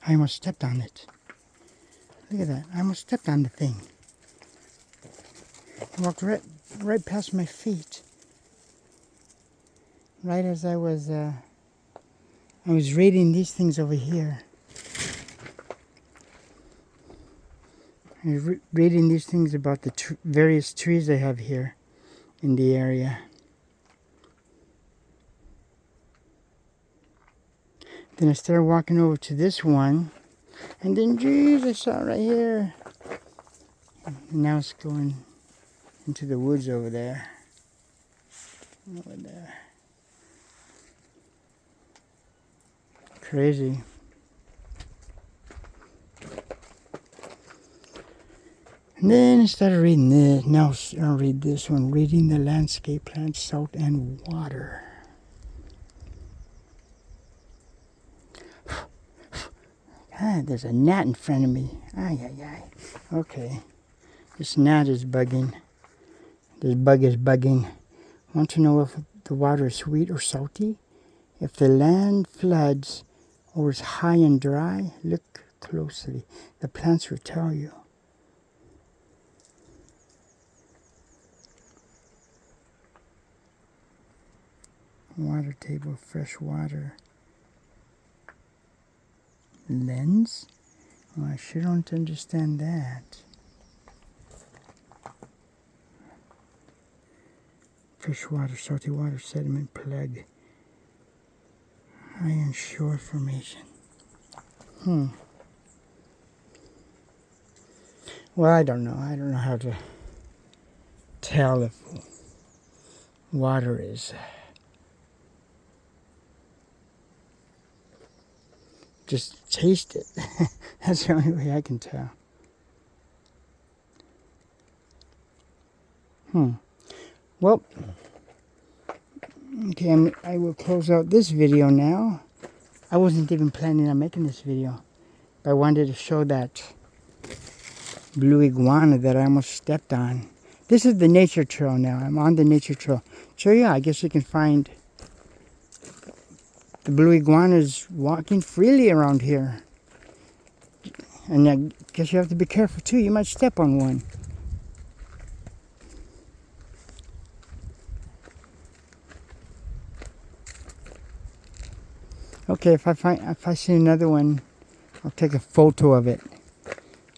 I almost stepped on it. Look at that. I almost stepped on the thing. It walked right past my feet. Right as I was reading these things over here. I was reading these things about the various trees they have here in the area. Then I started walking over to this one, and then, geez, I saw it right here. And now it's going into the woods over there. Over there. Crazy. And then I started reading this. Now I'll read this one. Reading the landscape, plants, salt, and water. God, there's a gnat in front of me. Ay, ay, ay. Okay. This gnat is bugging. This bug is bugging. Want to know if the water is sweet or salty? If the land floods or is high and dry, look closely. The plants will tell you. Water table, fresh water. Lens? Well, I sure don't understand that. Fresh water, salty water, sediment, plug. Iron shore formation. Well, I don't know. I don't know how to tell if water is just taste it. That's the only way I can tell. Well, okay, I will close out this video now. I wasn't even planning on making this video, but I wanted to show that blue iguana that I almost stepped on. This is the nature trail now. I'm on the nature trail. So yeah, I guess you can find the blue iguanas walking freely around here. And I guess you have to be careful too. You might step on one. Okay, if I see another one, I'll take a photo of it.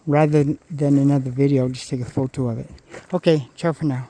Rather than another video, I'll just take a photo of it. Okay, ciao for now.